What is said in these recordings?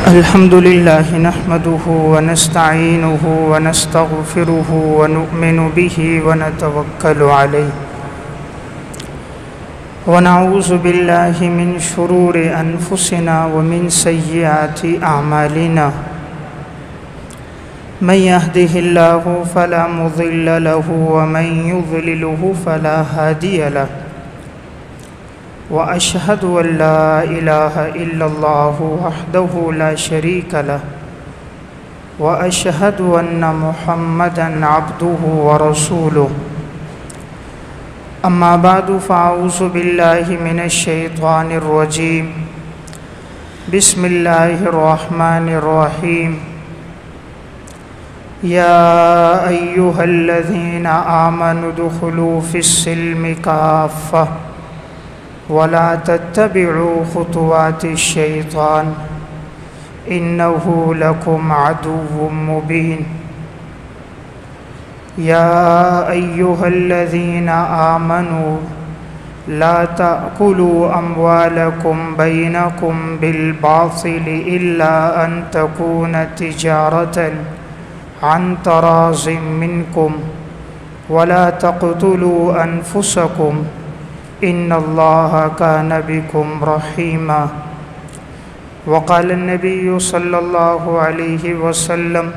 الحمد لله نحمده ونستعينه ونستغفره ونؤمن به ونتوكل عليه ونعوذ بالله من شرور أنفسنا ومن سيئات أعمالنا من يهده الله فلا مضل له ومن يضلله فلا هادي له وأشهد أن لا إله إلا الله وحده لا شريك له وأشهد أن محمدًا عبده ورسوله أما بعد فأعوذ بالله من الشيطان الرجيم بسم الله الرحمن الرحيم يا أيها الذين آمنوا ادخلوا في السلم كافة ولا تتبعوا خطوات الشيطان إنه لكم عدو مبين يا أيها الذين آمنوا لا تأكلوا أموالكم بينكم بالباطل إلا أن تكون تجارة عن تراض منكم ولا تقتلوا أنفسكم إن الله كان بكم رحيما وقال النبي صلى الله عليه وسلم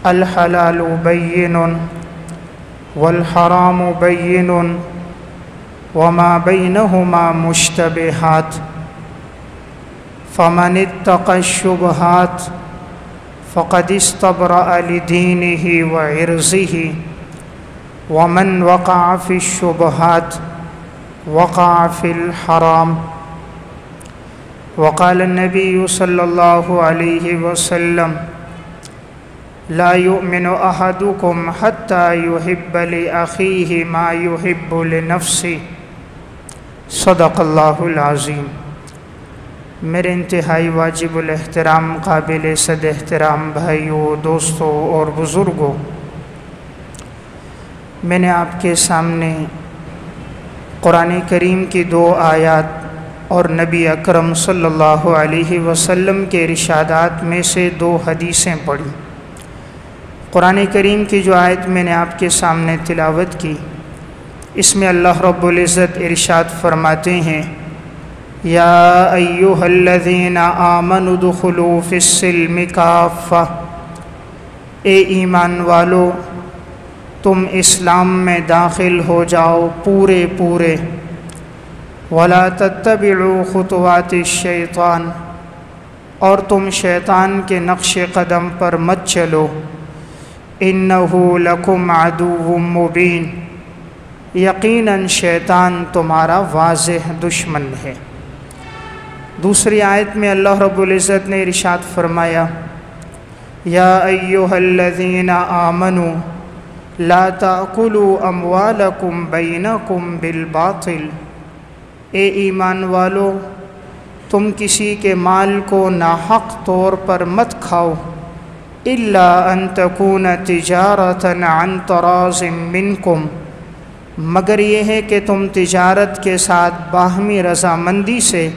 الحلال بين والحرام بين وما بينهما مشتبهات فمن اتقى الشبهات فقد استبرأ لدينه وعرضه ومن وقع في الشبهات وقع في الحرام وقال النبي صلى الله عليه وسلم لا يؤمن أحدكم حتى يحب لأخيه ما يحب لنفسه صدق اللہ العظیم۔ میرے انتہائی واجب الاحترام قابل صد احترام بھائیوں، دوستوں اور بزرگوں، میں نے آپ کے سامنے قرآن کریم کی 2 آیات اور نبی اکرم صلی اللہ علیہ وسلم کے ارشادات میں سے 2 حدیثیں پڑھی۔ قرآن کریم کی جو آیت میں نے آپ کے سامنے تلاوت کی، اس میں اللہ رب العزت ارشاد فرماتے ہیں یا ایھا الذین آمنوا ادخلوا فی السلم کافۃ، اے ایمان والو تم اسلام میں داخل ہو جاؤ پورے پورے، ولا تتبعوا خطوات الشیطان، اور تم شیطان کے نقش قدم پر مت چلو، انہ لکم عدو مبین، یقیناً شیطان تمہارا واضح دشمن ہے۔ دوسری آیت میں اللہ رب العزت نے ارشاد فرمایا یا ایھا الذین آمنوا لا تأکلوا اموالکم بینکم بالباطل، اے ایمان والو تم کسی کے مال کو ناحق طور پر مت کھاؤ، الا ان تکون تجارۃ عن تراض منکم، مگر یہ ہے کہ تم تجارت کے ساتھ باہمی رضامندی سے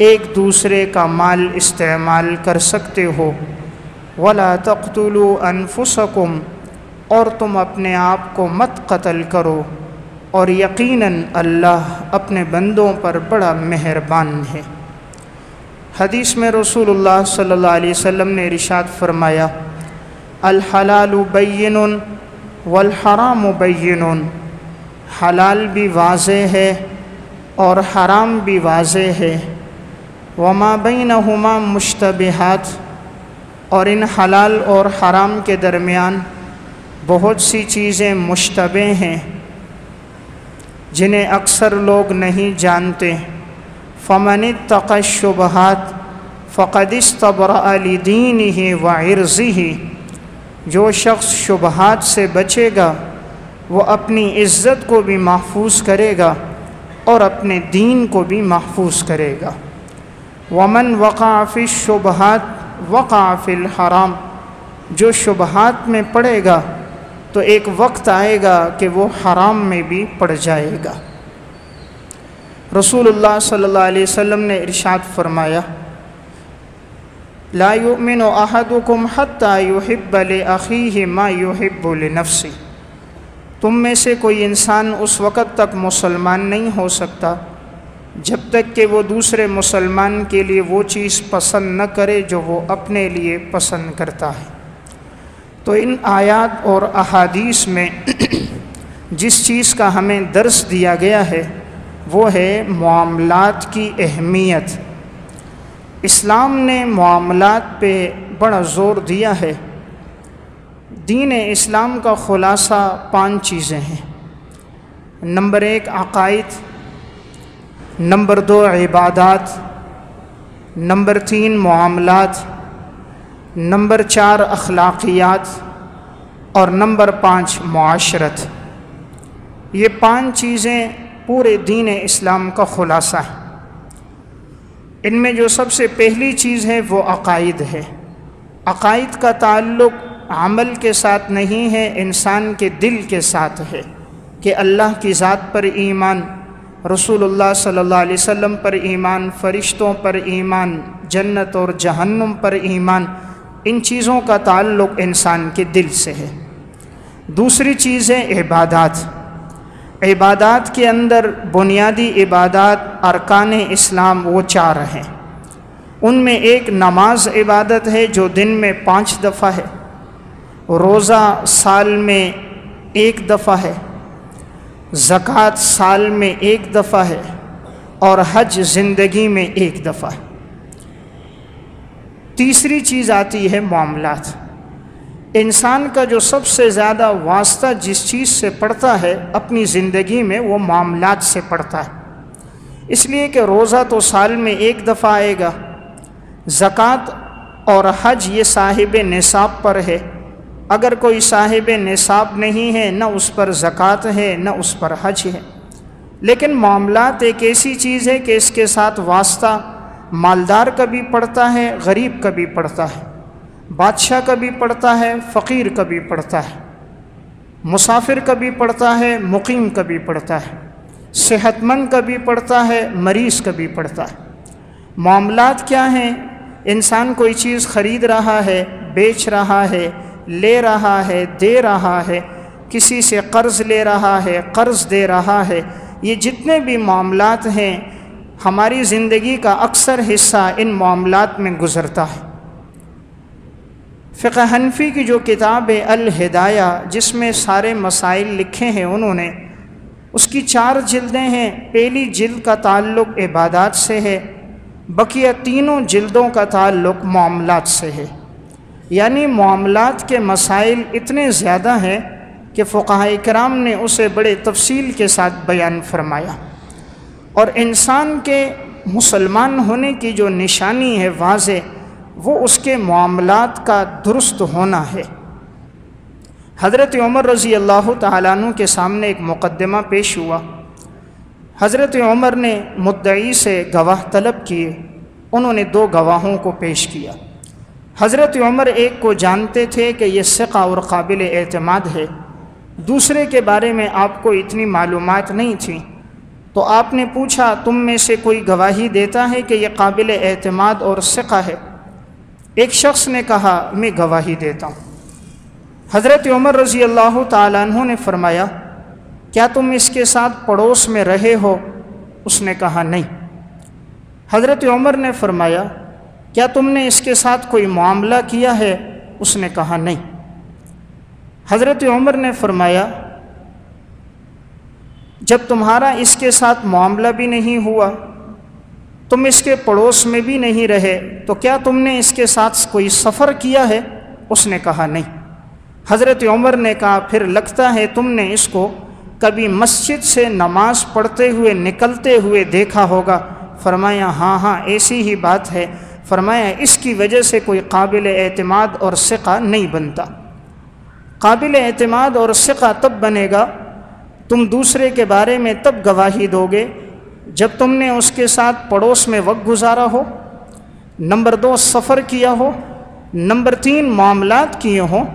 ایک دوسرے کا مال استعمال کر سکتے ہو، ولا تقتلوا انفسکم، اور تم اپنے آپ کو مت قتل کرو، اور یقیناً اللہ اپنے بندوں پر بڑا مہربان ہے۔ حدیث میں رسول اللہ صلی اللہ علیہ وسلم نے ارشاد فرمایا الحلال بین والحرام بین، حلال بھی واضح ہے اور حرام بھی واضح ہے، وما بینہما مشتبہات، اور ان حلال اور حرام کے درمیان بہت سی چیزیں مشتبہ ہیں جنہیں اکثر لوگ نہیں جانتے، فمن اتقى الشبہات فقد استبرأ لدینہ وعرضہ، جو شخص شبہات سے بچے گا وہ اپنی عزت کو بھی محفوظ کرے گا اور اپنے دین کو بھی محفوظ کرے گا، ومن وقع فی الشبہات وقع فی الحرام، جو شبہات میں پڑے گا تو ایک وقت آئے گا کہ وہ حرام میں بھی پڑ جائے گا۔ رسول اللہ صلی اللہ علیہ وسلم نے ارشاد فرمایا لا یؤمن احدکم حتی یحب لأخیہ ما یحب لنفسہ، تم میں سے کوئی انسان اس وقت تک مسلمان نہیں ہو سکتا جب تک کہ وہ دوسرے مسلمان کے لیے وہ چیز پسند نہ کرے جو وہ اپنے لیے پسند کرتا ہے۔ تو ان آیات اور احادیث میں جس چیز کا ہمیں درس دیا گیا ہے وہ ہے معاملات کی اہمیت۔ اسلام نے معاملات پہ بڑا زور دیا ہے۔ دین اسلام کا خلاصہ 5 چیزیں ہیں۔ نمبر 1 عقائد، نمبر 2 عبادات، نمبر 3 معاملات، نمبر 4 اخلاقیات اور نمبر 5 معاشرت۔ یہ 5 چیزیں پورے دین اسلام کا خلاصہ ہے۔ ان میں جو سب سے پہلی چیز ہے وہ عقائد ہے۔ عقائد کا تعلق عمل کے ساتھ نہیں ہے، انسان کے دل کے ساتھ ہے، کہ اللہ کی ذات پر ایمان، رسول اللہ صلی اللہ علیہ وسلم پر ایمان، فرشتوں پر ایمان، جنت اور جہنم پر ایمان، ان چیزوں کا تعلق انسان کے دل سے ہے۔ دوسری چیز ہے عبادات۔ عبادات کے اندر بنیادی عبادات ارکان اسلام وہ 4 ہیں۔ ان میں ایک نماز عبادت ہے جو دن میں 5 دفعہ ہے، روزہ سال میں 1 دفعہ ہے، زکوٰۃ سال میں 1 دفعہ ہے، اور حج زندگی میں 1 دفعہ ہے۔ تیسری چیز آتی ہے معاملات۔ انسان کا جو سب سے زیادہ واسطہ جس چیز سے پڑتا ہے اپنی زندگی میں وہ معاملات سے پڑتا ہے، اس لیے کہ روزہ تو سال میں 1 دفعہ آئے گا، زکوٰۃ اور حج یہ صاحب نصاب پر ہے، اگر کوئی صاحب نصاب نہیں ہے نہ اس پر زکوٰۃ ہے نہ اس پر حج ہے۔ لیکن معاملات ایک ایسی چیز ہے کہ اس کے ساتھ واسطہ مالدار کا بھی پڑتا ہے، غریب کا بھی پڑتا ہے، بادشاہ کا بھی پڑتا ہے، فقیر کا بھی پڑتا ہے، مسافر کا بھی پڑتا ہے، مقیم کا بھی پڑتا ہے، صحت مند کا بھی پڑتا ہے، مریض کا بھی پڑتا ہے۔ معاملات کیا ہیں؟ انسان کوئی چیز خرید رہا ہے، بیچ رہا ہے، لے رہا ہے، دے رہا ہے، کسی سے قرض لے رہا ہے، قرض دے رہا ہے، یہ جتنے بھی معاملات ہیں ہماری زندگی کا اکثر حصہ ان معاملات میں گزرتا ہے۔ فقہ حنفی کی جو کتاب ہے الہدایہ، جس میں سارے مسائل لکھے ہیں انہوں نے، اس کی 4 جلدیں ہیں۔ پہلی جلد کا تعلق عبادات سے ہے، بقیہ تینوں جلدوں کا تعلق معاملات سے ہے۔ یعنی معاملات کے مسائل اتنے زیادہ ہیں کہ فقہاء کرام نے اسے بڑے تفصیل کے ساتھ بیان فرمایا، اور انسان کے مسلمان ہونے کی جو نشانی ہے واضح، وہ اس کے معاملات کا درست ہونا ہے۔ حضرت عمر رضی اللہ تعالیٰ عنہ کے سامنے ایک مقدمہ پیش ہوا۔ حضرت عمر نے مدعی سے گواہ طلب کیے، انہوں نے 2 گواہوں کو پیش کیا۔ حضرت عمر ایک کو جانتے تھے کہ یہ ثقہ اور قابل اعتماد ہے، دوسرے کے بارے میں آپ کو اتنی معلومات نہیں تھیں، تو آپ نے پوچھا تم میں سے کوئی گواہی دیتا ہے کہ یہ قابل اعتماد اور ثقہ ہے؟ ایک شخص نے کہا میں گواہی دیتا ہوں۔ حضرت عمر رضی اللہ تعالیٰ عنہ نے فرمایا کیا تم اس کے ساتھ پڑوس میں رہے ہو؟ اس نے کہا نہیں۔ حضرت عمر نے فرمایا کیا تم نے اس کے ساتھ کوئی معاملہ کیا ہے؟ اس نے کہا نہیں۔ حضرت عمر نے فرمایا جب تمہارا اس کے ساتھ معاملہ بھی نہیں ہوا، تم اس کے پڑوس میں بھی نہیں رہے، تو کیا تم نے اس کے ساتھ کوئی سفر کیا ہے؟ اس نے کہا نہیں۔ حضرت عمر نے کہا پھر لگتا ہے تم نے اس کو کبھی مسجد سے نماز پڑھتے ہوئے نکلتے ہوئے دیکھا ہوگا۔ فرمایا ہاں ایسی ہی بات ہے۔ فرمایا اس کی وجہ سے کوئی قابل اعتماد اور ثقہ نہیں بنتا۔ قابل اعتماد اور ثقہ تب بنے گا، تم دوسرے کے بارے میں تب گواہی دو گے جب تم نے اس کے ساتھ پڑوس میں وقت گزارا ہو، نمبر 2 سفر کیا ہو، نمبر 3 معاملات کیے ہوں۔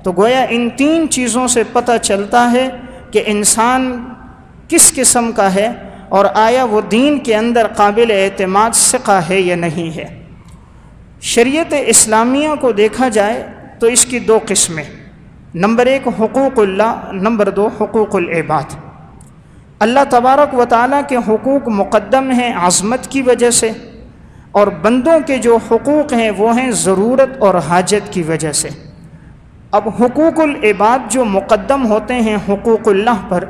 تو گویا ان 3 چیزوں سے پتہ چلتا ہے کہ انسان کس قسم کا ہے اور آیا وہ دین کے اندر قابل اعتماد ثقہ ہے یا نہیں ہے۔ شریعت اسلامیہ کو دیکھا جائے تو اس کی دو قسمیں، نمبر ایک حقوق اللہ، نمبر دو حقوق العباد۔ اللہ تبارک و تعالیٰ کے حقوق مقدم ہیں عظمت کی وجہ سے، اور بندوں کے جو حقوق ہیں وہ ہیں ضرورت اور حاجت کی وجہ سے۔ اب حقوق العباد جو مقدم ہوتے ہیں حقوق اللہ پر،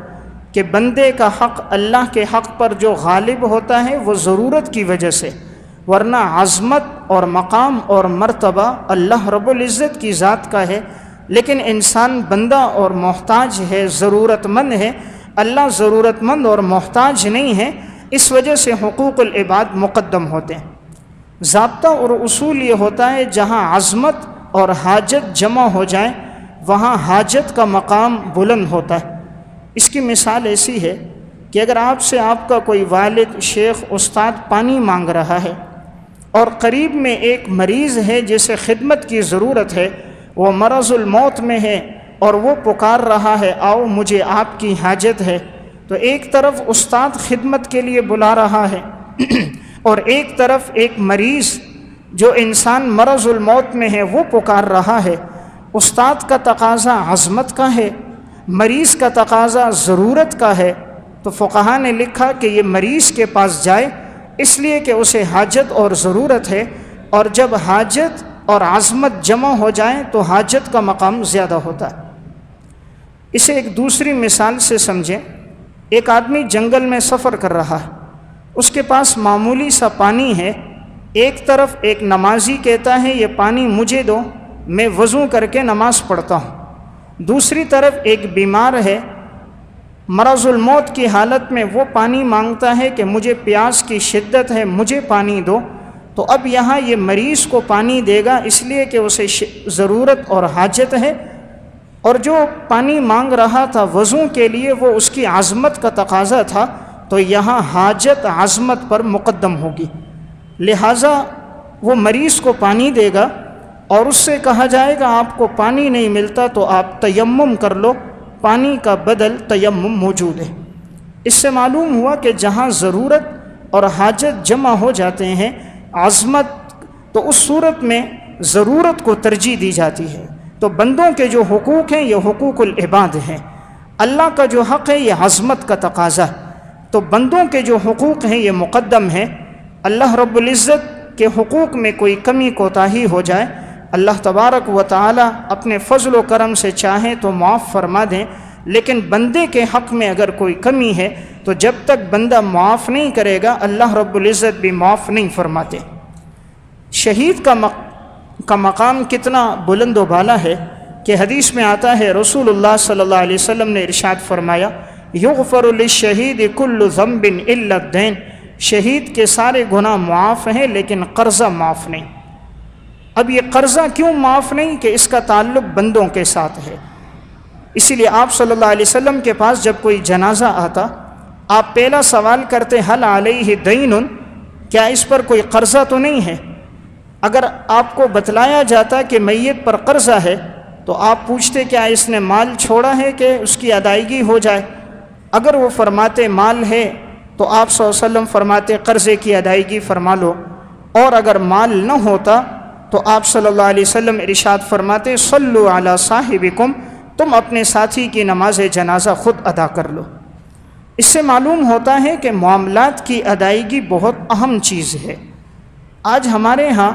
کہ بندے کا حق اللہ کے حق پر جو غالب ہوتا ہے وہ ضرورت کی وجہ سے، ورنہ عظمت اور مقام اور مرتبہ اللہ رب العزت کی ذات کا ہے، لیکن انسان بندہ اور محتاج ہے، ضرورت مند ہے، اللہ ضرورت مند اور محتاج نہیں ہے، اس وجہ سے حقوق العباد مقدم ہوتے ہیں۔ ضابطہ اور اصول یہ ہوتا ہے جہاں عظمت اور حاجت جمع ہو جائیں وہاں حاجت کا مقام بلند ہوتا ہے۔ اس کی مثال ایسی ہے کہ اگر آپ سے آپ کا کوئی والد، شیخ، استاد پانی مانگ رہا ہے اور قریب میں ایک مریض ہے جسے خدمت کی ضرورت ہے، وہ مرض الموت میں ہے اور وہ پکار رہا ہے آؤ مجھے آپ کی حاجت ہے، تو ایک طرف استاد خدمت کے لیے بلا رہا ہے اور ایک طرف ایک مریض جو انسان مرض الموت میں ہے وہ پکار رہا ہے۔ استاد کا تقاضا عظمت کا ہے، مریض کا تقاضا ضرورت کا ہے، تو فقہا نے لکھا کہ یہ مریض کے پاس جائے اس لیے کہ اسے حاجت اور ضرورت ہے، اور جب حاجت اور عظمت جمع ہو جائیں تو حاجت کا مقام زیادہ ہوتا ہے۔ اسے ایک دوسری مثال سے سمجھیں۔ ایک آدمی جنگل میں سفر کر رہا ہے، اس کے پاس معمولی سا پانی ہے، ایک طرف ایک نمازی کہتا ہے یہ پانی مجھے دو، میں وضو کر کے نماز پڑھتا ہوں، دوسری طرف ایک بیمار ہے، مرض الموت کی حالت میں وہ پانی مانگتا ہے کہ مجھے پیاس کی شدت ہے، مجھے پانی دو، تو اب یہاں یہ مریض کو پانی دے گا اس لیے کہ اسے ضرورت اور حاجت ہے، اور جو پانی مانگ رہا تھا وضو کے لیے وہ اس کی عظمت کا تقاضا تھا، تو یہاں حاجت عظمت پر مقدم ہوگی، لہٰذا وہ مریض کو پانی دے گا اور اس سے کہا جائے گا آپ کو پانی نہیں ملتا تو آپ تیمم کر لو، پانی کا بدل تیمم موجود ہے۔ اس سے معلوم ہوا کہ جہاں ضرورت اور حاجت جمع ہو جاتے ہیں عظمت، تو اس صورت میں ضرورت کو ترجیح دی جاتی ہے۔ تو بندوں کے جو حقوق ہیں یہ حقوق العباد ہیں، اللہ کا جو حق ہے یہ عظمت کا تقاضا ہے، تو بندوں کے جو حقوق ہیں یہ مقدم ہیں۔ اللہ رب العزت کے حقوق میں کوئی کمی کوتاہی ہو جائے، اللہ تبارک و تعالی اپنے فضل و کرم سے چاہیں تو معاف فرما دیں، لیکن بندے کے حق میں اگر کوئی کمی ہے تو جب تک بندہ معاف نہیں کرے گا اللہ رب العزت بھی معاف نہیں فرماتے۔ شہید کا مقام کتنا بلند و بالا ہے کہ حدیث میں آتا ہے رسول اللہ صلی اللہ علیہ وسلم نے ارشاد فرمایا یغفر للشہید کل ذنب الا الدین، شہید کے سارے گناہ معاف ہیں لیکن قرضہ معاف نہیں۔ اب یہ قرضہ کیوں معاف نہیں؟ کہ اس کا تعلق بندوں کے ساتھ ہے، اسی لیے آپ صلی اللہ علیہ وسلم کے پاس جب کوئی جنازہ آتا آپ پہلا سوال کرتے حل علیہ دین، کیا اس پر کوئی قرضہ تو نہیں ہے؟ اگر آپ کو بتلایا جاتا کہ میت پر قرضہ ہے تو آپ پوچھتے کیا اس نے مال چھوڑا ہے کہ اس کی ادائیگی ہو جائے؟ اگر وہ فرماتے مال ہے تو آپ صلی اللہ علیہ وسلم فرماتے قرضے کی ادائیگی فرما لو، اور اگر مال نہ ہوتا تو آپ صلی اللہ علیہ وسلم ارشاد فرماتے صلو علی صاحبکم، تم اپنے ساتھی کی نماز جنازہ خود ادا کر لو۔ اس سے معلوم ہوتا ہے کہ معاملات کی ادائیگی بہت اہم چیز ہے۔ آج ہمارے ہاں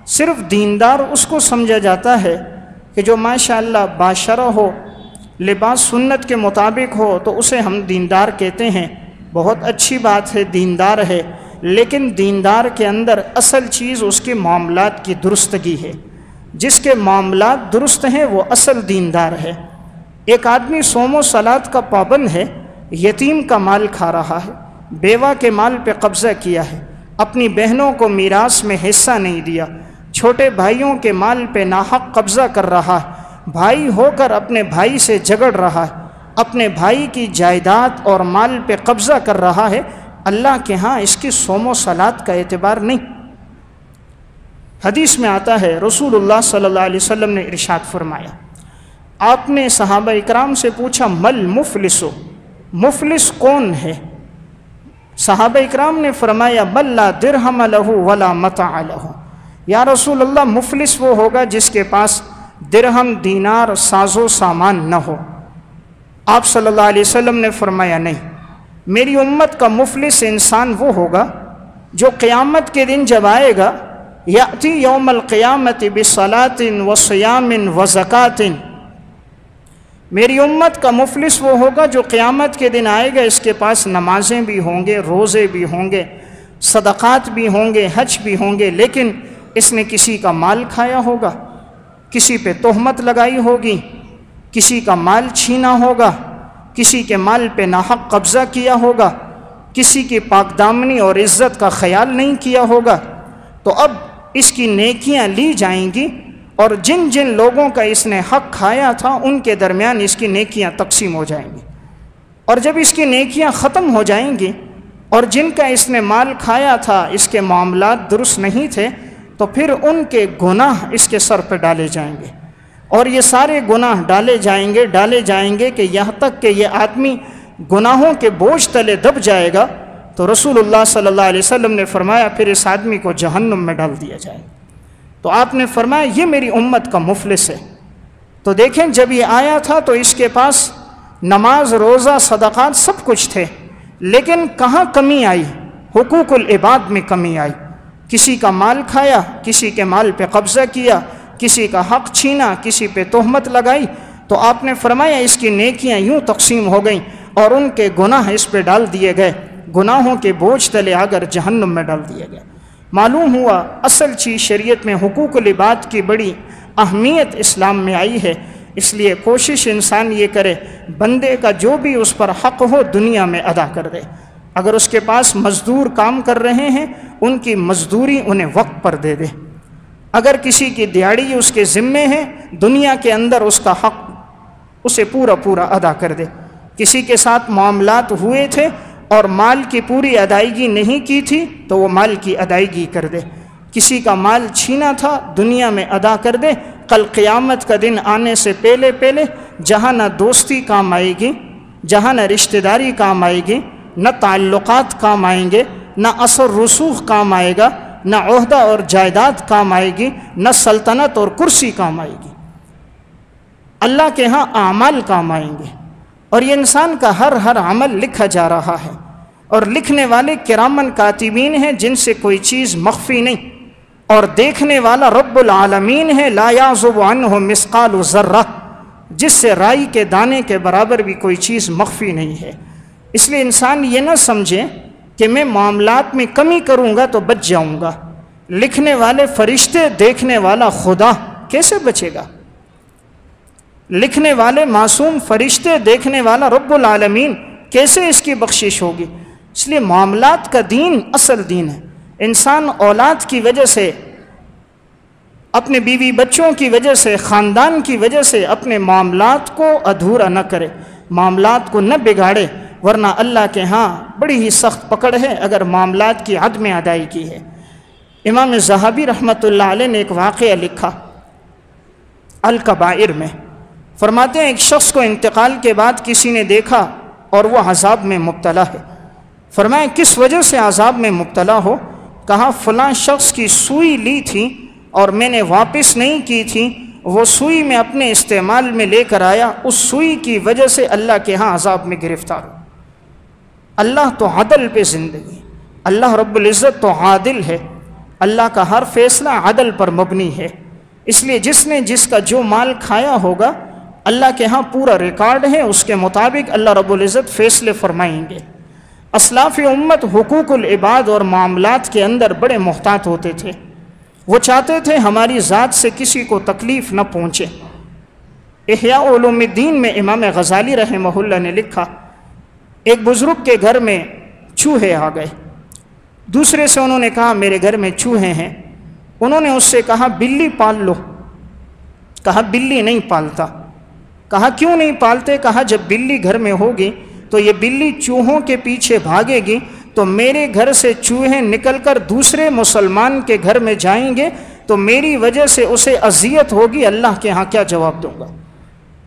صرف دیندار اس کو سمجھا جاتا ہے کہ جو ماشاءاللہ باشرہ ہو، لباس سنت کے مطابق ہو تو اسے ہم دیندار کہتے ہیں، بہت اچھی بات ہے دیندار ہے، لیکن دیندار کے اندر اصل چیز اس کے معاملات کی درستگی ہے، جس کے معاملات درست ہیں وہ اصل دیندار ہے۔ ایک آدمی صوم و صلات کا پابند ہے، یتیم کا مال کھا رہا ہے، بیوہ کے مال پہ قبضہ کیا ہے، اپنی بہنوں کو میراث میں حصہ نہیں دیا، چھوٹے بھائیوں کے مال پہ ناحق قبضہ کر رہا ہے، بھائی ہو کر اپنے بھائی سے جھگڑ رہا ہے، اپنے بھائی کی جائیداد اور مال پہ قبضہ کر رہا ہے، اللہ کے ہاں اس کی صوم و صلات کا اعتبار نہیں۔ حدیث میں آتا ہے رسول اللہ صلی اللہ علیہ وسلم نے ارشاد فرمایا، آپ نے صحابہ اکرام سے پوچھا مل مفلس، مفلس کون ہے؟ صحابہ اکرام نے فرمایا من لا درہم لہ ولا متاع لہ، یا رسول اللہ مفلس وہ ہوگا جس کے پاس درہم دینار ساز و سامان نہ ہو۔ آپ صلی اللہ علیہ وسلم نے فرمایا نہیں، میری امت کا مفلس انسان وہ ہوگا جو قیامت کے دن جب آئے گا، یأتی یوم القیامت بصلاۃ وصیام وزکوٰۃ، میری امت کا مفلس وہ ہوگا جو قیامت کے دن آئے گا، اس کے پاس نمازیں بھی ہوں گے، روزے بھی ہوں گے، صدقات بھی ہوں گے، حج بھی ہوں گے، لیکن اس نے کسی کا مال کھایا ہوگا، کسی پہ تہمت لگائی ہوگی، کسی کا مال چھینا ہوگا، کسی کے مال پہ ناحق قبضہ کیا ہوگا، کسی کی پاک دامنی اور عزت کا خیال نہیں کیا ہوگا، تو اب اس کی نیکیاں لی جائیں گی، اور جن جن لوگوں کا اس نے حق کھایا تھا ان کے درمیان اس کی نیکیاں تقسیم ہو جائیں گی، اور جب اس کی نیکیاں ختم ہو جائیں گی اور جن کا اس نے مال کھایا تھا اس کے معاملات درست نہیں تھے، تو پھر ان کے گناہ اس کے سر پہ ڈالے جائیں گے، اور یہ سارے گناہ ڈالے جائیں گے کہ یہاں تک کہ یہ آدمی گناہوں کے بوجھ تلے دب جائے گا، تو رسول اللہ صلی اللہ علیہ وسلم نے فرمایا پھر اس آدمی کو جہنم میں ڈال دیا جائے گا۔ تو آپ نے فرمایا یہ میری امت کا مفلس ہے۔ تو دیکھیں جب یہ آیا تھا تو اس کے پاس نماز، روزہ، صدقات سب کچھ تھے، لیکن کہاں کمی آئی؟ حقوق العباد میں کمی آئی، کسی کا مال کھایا، کسی کے مال پہ قبضہ کیا، کسی کا حق چھینا، کسی پہ تہمت لگائی، تو آپ نے فرمایا اس کی نیکیاں یوں تقسیم ہو گئیں اور ان کے گناہ اس پہ ڈال دیے گئے، گناہوں کے بوجھ تلے اگر جہنم میں ڈال دیے گئے۔ معلوم ہوا اصل چیز شریعت میں حقوق العباد کی بڑی اہمیت اسلام میں آئی ہے، اس لیے کوشش انسان یہ کرے بندے کا جو بھی اس پر حق ہو دنیا میں ادا کر دے۔ اگر اس کے پاس مزدور کام کر رہے ہیں ان کی مزدوری انہیں وقت پر دے دے، اگر کسی کی دیہڑی اس کے ذمے ہے دنیا کے اندر اس کا حق اسے پورا ادا کر دے۔ کسی کے ساتھ معاملات ہوئے تھے اور مال کی پوری ادائیگی نہیں کی تھی تو وہ مال کی ادائیگی کر دے، کسی کا مال چھینا تھا دنیا میں ادا کر دے، کل قیامت کا دن آنے سے پہلے جہاں نہ دوستی کام آئے گی، جہاں نہ رشتہ داری کام آئے گی، نہ تعلقات کام آئیں گے، نہ اثر رسوخ کام آئے گا، نہ عہدہ اور جائیداد کام آئے گی، نہ سلطنت اور کرسی کام آئے گی، اللہ کے ہاں اعمال کام آئیں گے۔ اور یہ انسان کا ہر عمل لکھا جا رہا ہے، اور لکھنے والے کرامن کاتبین ہیں جن سے کوئی چیز مخفی نہیں، اور دیکھنے والا رب العالمین ہے لا یعزب عنہ مثقال ذرہ، جس سے رائی کے دانے کے برابر بھی کوئی چیز مخفی نہیں ہے۔ اس لیے انسان یہ نہ سمجھے کہ میں معاملات میں کمی کروں گا تو بچ جاؤں گا، لکھنے والے فرشتے، دیکھنے والا خدا کیسے بچے گا؟ لکھنے والے معصوم فرشتے، دیکھنے والا رب العالمین، کیسے اس کی بخشش ہوگی؟ اس لیے معاملات کا دین اصل دین ہے۔ انسان اولاد کی وجہ سے، اپنے بیوی بچوں کی وجہ سے، خاندان کی وجہ سے اپنے معاملات کو ادھورا نہ کرے، معاملات کو نہ بگاڑے، ورنہ اللہ کے ہاں بڑی ہی سخت پکڑ ہے اگر معاملات کی عدم ادائیگی ہے۔ امام ذہبی رحمۃ اللہ علیہ نے ایک واقعہ لکھا الکبائر میں، فرماتے ہیں ایک شخص کو انتقال کے بعد کسی نے دیکھا اور وہ عذاب میں مبتلا ہے۔ فرمایا کس وجہ سے عذاب میں مبتلا ہو؟ کہا فلاں شخص کی سوئی لی تھی اور میں نے واپس نہیں کی تھی، وہ سوئی میں اپنے استعمال میں لے کر آیا، اس سوئی کی وجہ سے اللہ کے ہاں عذاب میں گرفتار ہو۔ اللہ تو عدل پہ زندگی، اللہ رب العزت تو عادل ہے، اللہ کا ہر فیصلہ عدل پر مبنی ہے، اس لیے جس نے جس کا جو مال کھایا ہوگا اللہ کے ہاں پورا ریکارڈ ہے، اس کے مطابق اللہ رب العزت فیصلے فرمائیں گے۔ اسلاف امت حقوق العباد اور معاملات کے اندر بڑے محتاط ہوتے تھے، وہ چاہتے تھے ہماری ذات سے کسی کو تکلیف نہ پہنچے۔ احیاء علوم الدین میں امام غزالی رحمہ اللہ نے لکھا ایک بزرگ کے گھر میں چوہے آ گئے، دوسرے سے انہوں نے کہا میرے گھر میں چوہے ہیں، انہوں نے اس سے کہا بلی پال لو، کہا بلی نہیں پالتا، کہا کیوں نہیں پالتے؟ کہا جب بلی گھر میں ہوگی تو یہ بلی چوہوں کے پیچھے بھاگے گی تو میرے گھر سے چوہے نکل کر دوسرے مسلمان کے گھر میں جائیں گے تو میری وجہ سے اسے اذیت ہوگی، اللہ کے ہاں کیا جواب دوں گا؟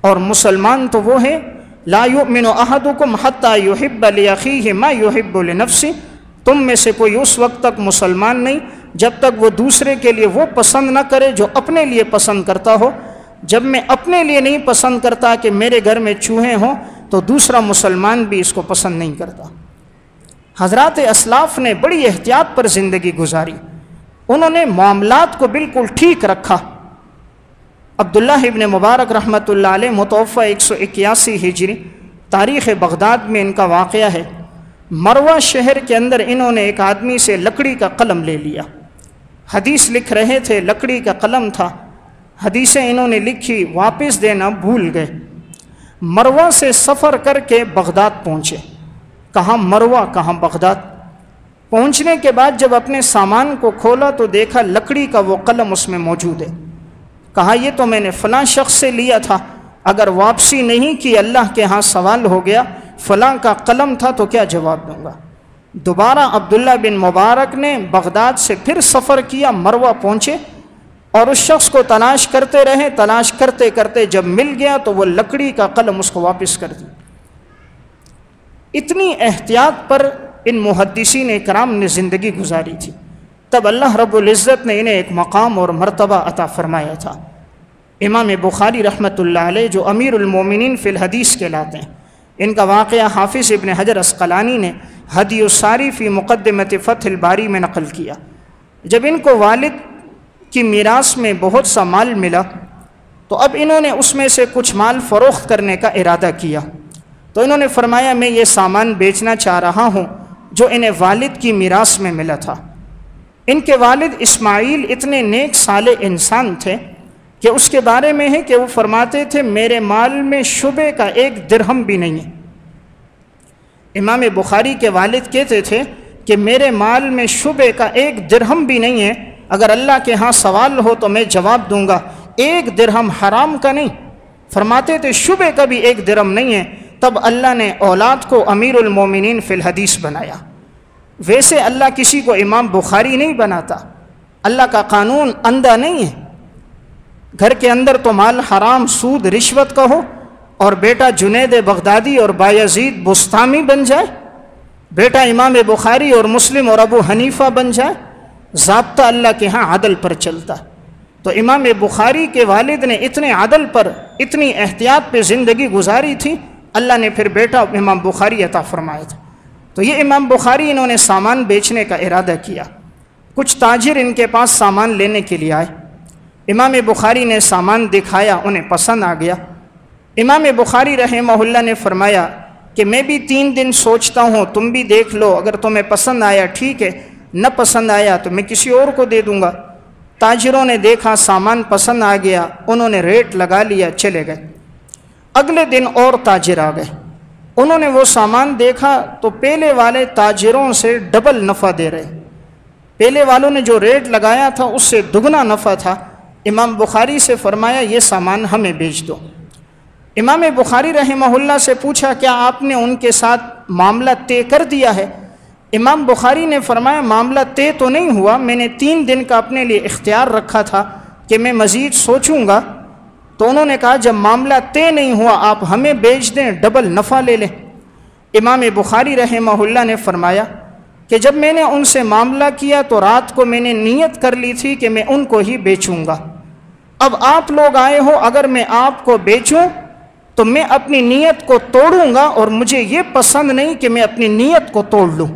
اور مسلمان تو وہ ہے لا یؤمن احدکم حتی یحب لاخیہ ما یحب لنفسہ، تم میں سے کوئی اس وقت تک مسلمان نہیں جب تک وہ دوسرے کے لیے وہ پسند نہ کرے جو اپنے لیے پسند کرتا ہو۔ جب میں اپنے لیے نہیں پسند کرتا کہ میرے گھر میں چوہے ہوں تو دوسرا مسلمان بھی اس کو پسند نہیں کرتا۔ حضرات اسلاف نے بڑی احتیاط پر زندگی گزاری، انہوں نے معاملات کو بالکل ٹھیک رکھا۔ عبداللہ ابن مبارک رحمۃ اللہ علیہ متوفہ 181 ہجری، تاریخ بغداد میں ان کا واقعہ ہے۔ مروہ شہر کے اندر انہوں نے ایک آدمی سے لکڑی کا قلم لے لیا، حدیث لکھ رہے تھے، لکڑی کا قلم تھا، حدیثیں انہوں نے لکھی، واپس دینا بھول گئے۔ مروہ سے سفر کر کے بغداد پہنچے، کہاں مروہ کہاں بغداد۔ پہنچنے کے بعد جب اپنے سامان کو کھولا تو دیکھا لکڑی کا وہ قلم اس میں موجود ہے۔ کہا یہ تو میں نے فلاں شخص سے لیا تھا، اگر واپسی نہیں کی اللہ کے ہاں سوال ہو گیا فلاں کا قلم تھا تو کیا جواب دوں گا۔ دوبارہ عبداللہ بن مبارک نے بغداد سے پھر سفر کیا، مروہ پہنچے اور اس شخص کو تلاش کرتے رہے، تلاش کرتے کرتے جب مل گیا تو وہ لکڑی کا قلم اس کو واپس کر دیا۔ اتنی احتیاط پر ان محدثین کرام نے زندگی گزاری تھی، تب اللہ رب العزت نے انہیں ایک مقام اور مرتبہ عطا فرمایا تھا۔ امام بخاری رحمۃ اللہ علیہ جو امیر المومنین فی الحدیث کہلاتے ہیں، ان کا واقعہ حافظ ابن حجر عسقلانی نے ہدی الساری فی مقدمۃ فتح الباری میں نقل کیا۔ جب ان کو والد کی میراث میں بہت سا مال ملا تو اب انہوں نے اس میں سے کچھ مال فروخت کرنے کا ارادہ کیا، تو انہوں نے فرمایا میں یہ سامان بیچنا چاہ رہا ہوں جو انہیں والد کی میراث میں ملا تھا۔ ان کے والد اسماعیل اتنے نیک صالح انسان تھے کہ اس کے بارے میں ہے کہ وہ فرماتے تھے میرے مال میں شبے کا ایک درہم بھی نہیں ہے۔ امام بخاری کے والد کہتے تھے کہ میرے مال میں شبے کا ایک درہم بھی نہیں ہے، اگر اللہ کے ہاں سوال ہو تو میں جواب دوں گا، ایک درہم حرام کا نہیں، فرماتے تھے شبے کا بھی ایک درہم نہیں ہے۔ تب اللہ نے اولاد کو امیر المومنین فی الحدیث بنایا۔ ویسے اللہ کسی کو امام بخاری نہیں بناتا، اللہ کا قانون اندھا نہیں ہے۔ گھر کے اندر تو مال حرام، سود، رشوت کا ہو اور بیٹا جنید بغدادی اور بایزید بستامی بن جائے، بیٹا امام بخاری اور مسلم اور ابو حنیفہ بن جائے، ضابطہ اللہ کے ہاں عدل پر چلتا ہے۔ تو امام بخاری کے والد نے اتنے عدل پر، اتنی احتیاط پہ زندگی گزاری تھی، اللہ نے پھر بیٹا امام بخاری عطا فرمایا تھا۔ تو یہ امام بخاری انہوں نے سامان بیچنے کا ارادہ کیا، کچھ تاجر ان کے پاس سامان لینے کے لیے آئے، امام بخاری نے سامان دکھایا، انہیں پسند آ گیا۔ امام بخاری رحمہ اللہ نے فرمایا کہ میں بھی 3 دن سوچتا ہوں، تم بھی دیکھ لو، اگر تمہیں پسند آیا ٹھیک ہے، نہ پسند آیا تو میں کسی اور کو دے دوں گا۔ تاجروں نے دیکھا سامان پسند آ گیا، انہوں نے ریٹ لگا لیا، چلے گئے۔ اگلے دن اور تاجر آ گئے، انہوں نے وہ سامان دیکھا تو پہلے والے تاجروں سے ڈبل نفع دے رہے، پہلے والوں نے جو ریٹ لگایا تھا اس سے دگنا نفع تھا۔ امام بخاری سے فرمایا یہ سامان ہمیں بیچ دو۔ امام بخاری رحمہ اللہ سے پوچھا کیا آپ نے ان کے ساتھ معاملہ طے کر دیا ہے؟ امام بخاری نے فرمایا معاملہ طے تو نہیں ہوا، میں نے 3 دن کا اپنے لیے اختیار رکھا تھا کہ میں مزید سوچوں گا۔ تو انہوں نے کہا جب معاملہ طے نہیں ہوا آپ ہمیں بیچ دیں، ڈبل نفع لے لیں۔ امام بخاری رحمہ اللہ نے فرمایا کہ جب میں نے ان سے معاملہ کیا تو رات کو میں نے نیت کر لی تھی کہ میں ان کو ہی بیچوں گا، اب آپ لوگ آئے ہو، اگر میں آپ کو بیچوں تو میں اپنی نیت کو توڑوں گا اور مجھے یہ پسند نہیں کہ میں اپنی نیت کو توڑ لوں،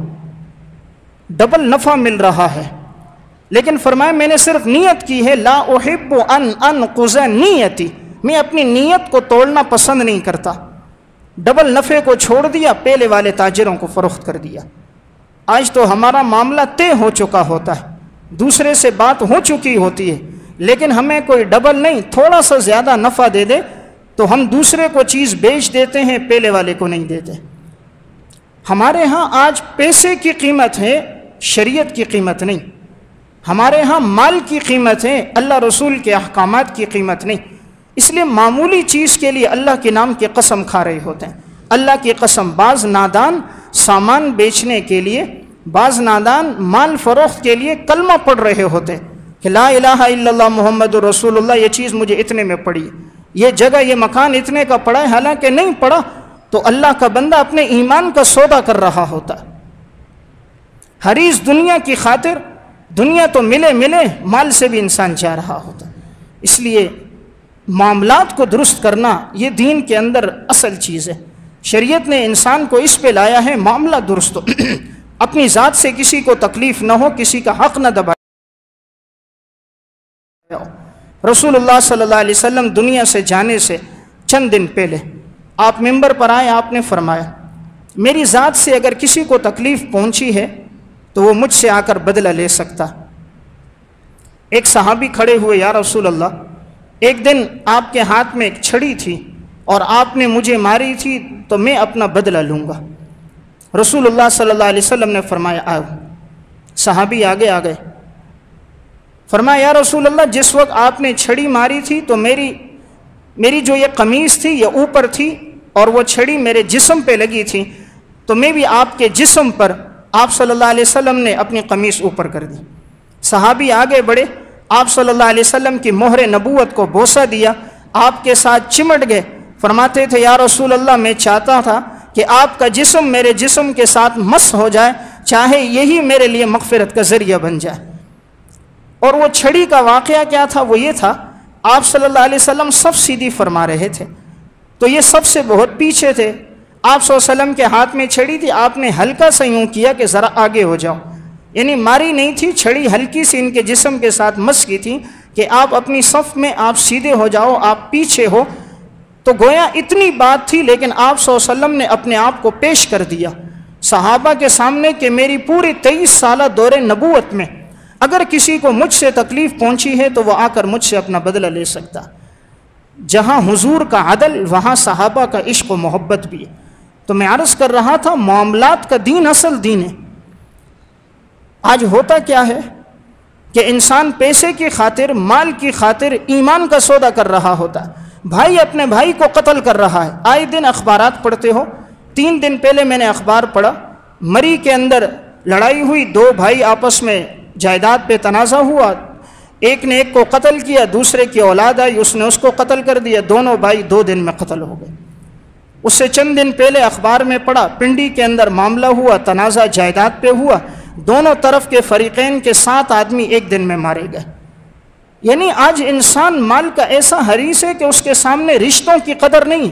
ڈبل نفع مل رہا ہے۔ لیکن فرمایا میں نے صرف نیت کی ہے، لا احب ان انقض نیتی، میں اپنی نیت کو توڑنا پسند نہیں کرتا۔ ڈبل نفع کو چھوڑ دیا، پہلے والے تاجروں کو فروخت کر دیا۔ آج تو ہمارا معاملہ طے ہو چکا ہوتا ہے، دوسرے سے بات ہو چکی ہوتی ہے، لیکن ہمیں کوئی ڈبل نہیں، تھوڑا سا زیادہ نفع دے دے تو ہم دوسرے کو چیز بیچ دیتے ہیں، پہلے والے کو نہیں دیتے۔ ہمارے ہاں آج پیسے کی قیمت ہے، شریعت کی قیمت نہیں۔ ہمارے ہاں مال کی قیمت ہے، اللہ رسول کے احکامات کی قیمت نہیں۔ اس لیے معمولی چیز کے لیے اللہ کے نام کی قسم کھا رہے ہوتے ہیں۔ اللہ کی قسم، بعض نادان سامان بیچنے کے لیے، بعض نادان مال فروخت کے لیے کلمہ پڑھ رہے ہوتے کہ لا الہ الا اللہ محمد رسول اللہ، یہ چیز مجھے اتنے میں پڑی، یہ جگہ یہ مکان اتنے کا پڑا ہے، حالانکہ نہیں پڑا، تو اللہ کا بندہ اپنے ایمان کا سودا کر رہا ہوتا ہے۔ حریص دنیا کی خاطر دنیا تو ملے مال سے بھی انسان چاہ رہا ہوتا. اس لیے معاملات کو درست کرنا یہ دین کے اندر اصل چیز ہے. شریعت نے انسان کو اس پہ لایا ہے معاملہ درست ہو، اپنی ذات سے کسی کو تکلیف نہ ہو، کسی کا حق نہ دبائے. رسول اللہ صلی اللہ علیہ وسلم دنیا سے جانے سے چند دن پہلے آپ ممبر پر آئے، آپ نے فرمایا میری ذات سے اگر کسی کو تکلیف پہنچی ہے تو وہ مجھ سے آ کر بدلہ لے سکتا. ایک صحابی کھڑے ہوئے، یا رسول اللہ ایک دن آپ کے ہاتھ میں ایک چھڑی تھی اور آپ نے مجھے ماری تھی تو میں اپنا بدلہ لوں گا. رسول اللہ صلی اللہ علیہ وسلم نے فرمایا آؤ. صحابی آگے آ گئے. فرمایا یا رسول اللہ جس وقت آپ نے چھڑی ماری تھی تو میری جو یہ قمیص تھی یہ اوپر تھی اور وہ چھڑی میرے جسم پہ لگی تھی، تو میں بھی آپ کے جسم پر آپ صلی اللہ علیہ وسلم نے اپنی قمیص اوپر کر دی. صحابی آگے بڑھے، آپ صلی اللہ علیہ وسلم کی مہر نبوت کو بوسہ دیا، آپ کے ساتھ چمٹ گئے. فرماتے تھے یا رسول اللہ میں چاہتا تھا کہ آپ کا جسم میرے جسم کے ساتھ مس ہو جائے، چاہے یہی میرے لیے مغفرت کا ذریعہ بن جائے. اور وہ چھڑی کا واقعہ کیا تھا؟ وہ یہ تھا آپ صلی اللہ علیہ وسلم سب سیدھی فرما رہے تھے تو یہ سب سے بہت پیچھے تھے. آپ صلی اللہ علیہ وسلم کے ہاتھ میں چھڑی تھی، آپ نے ہلکا سا یوں کیا کہ ذرا آگے ہو جاؤ، یعنی ماری نہیں تھی، چھڑی ہلکی سی ان کے جسم کے ساتھ مس کی تھی کہ آپ اپنی صف میں آپ سیدھے ہو جاؤ، آپ پیچھے ہو. تو گویا اتنی بات تھی، لیکن آپ صلی اللہ علیہ وسلم نے اپنے آپ کو پیش کر دیا صحابہ کے سامنے کہ میری پوری 23 سالہ دور نبوت میں اگر کسی کو مجھ سے تکلیف پہنچی ہے تو وہ آ کر مجھ سے اپنا بدلہ لے سکتا. جہاں حضور کا عدل وہاں صحابہ کا عشق و محبت بھی ہے. تو میں عرض کر رہا تھا معاملات کا دین اصل دین ہے. آج ہوتا کیا ہے کہ انسان پیسے کی خاطر، مال کی خاطر ایمان کا سودا کر رہا ہوتا ہے. بھائی اپنے بھائی کو قتل کر رہا ہے. آئے دن اخبارات پڑھتے ہو. 3 دن پہلے میں نے اخبار پڑھا، مری کے اندر لڑائی ہوئی، 2 بھائی آپس میں جائیداد پہ تنازع ہوا، ایک نے ایک کو قتل کیا، دوسرے کی اولاد آئی اس نے اس کو قتل کر دیا، دونوں بھائی 2 دن میں قتل ہو گئے. اس سے چند دن پہلے اخبار میں پڑھا پنڈی کے اندر معاملہ ہوا، تنازع جائیداد پہ ہوا، دونوں طرف کے فریقین کے 7 آدمی ایک دن میں مارے گئے. یعنی آج انسان مال کا ایسا حریص ہے کہ اس کے سامنے رشتوں کی قدر نہیں.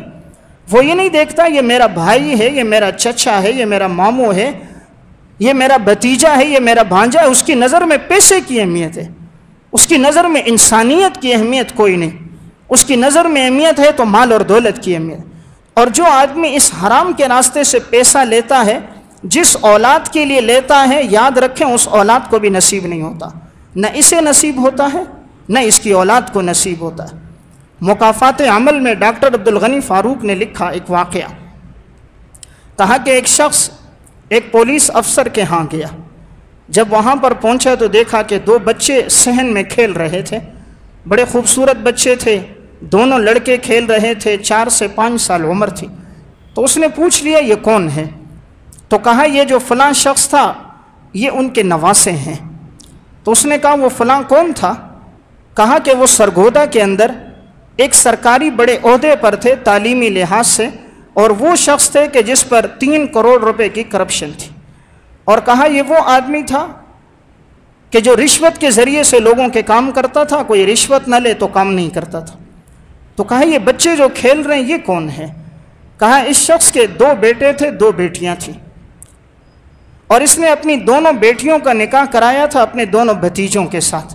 وہ یہ نہیں دیکھتا یہ میرا بھائی ہے، یہ میرا چچا ہے، یہ میرا ماموں ہے، یہ میرا بھتیجا ہے، یہ میرا بھانجا ہے. اس کی نظر میں پیسے کی اہمیت ہے، اس کی نظر میں انسانیت کی اہمیت کوئی نہیں. اس کی نظر میں اہمیت ہے تو مال اور دولت کی اہمیت. اور جو آدمی اس حرام کے راستے سے پیسہ لیتا ہے، جس اولاد کے لیے لیتا ہے، یاد رکھیں اس اولاد کو بھی نصیب نہیں ہوتا. نہ اسے نصیب ہوتا ہے نہ اس کی اولاد کو نصیب ہوتا ہے. مکافات عمل میں ڈاکٹر عبدالغنی فاروق نے لکھا ایک واقعہ. کہا کہ ایک شخص ایک پولیس افسر کے ہاں گیا. جب وہاں پر پہنچا تو دیکھا کہ 2 بچے صحن میں کھیل رہے تھے. بڑے خوبصورت بچے تھے، دونوں لڑکے کھیل رہے تھے، 4 سے 5 سال عمر تھی. تو اس نے پوچھ لیا یہ کون ہے؟ تو کہا یہ جو فلاں شخص تھا یہ ان کے نواسے ہیں. تو اس نے کہا وہ فلاں کون تھا؟ کہا کہ وہ سرگودا کے اندر ایک سرکاری بڑے عہدے پر تھے تعلیمی لحاظ سے، اور وہ شخص تھے کہ جس پر 3 کروڑ روپے کی کرپشن تھی. اور کہا یہ وہ آدمی تھا کہ جو رشوت کے ذریعے سے لوگوں کے کام کرتا تھا، کوئی رشوت نہ لے تو کام نہیں کرتا تھا. تو کہا یہ بچے جو کھیل رہے ہیں یہ کون ہے؟ کہا اس شخص کے 2 بیٹے تھے، 2 بیٹیاں تھیں، اور اس نے اپنی دونوں بیٹیوں کا نکاح کرایا تھا اپنے دونوں بھتیجوں کے ساتھ.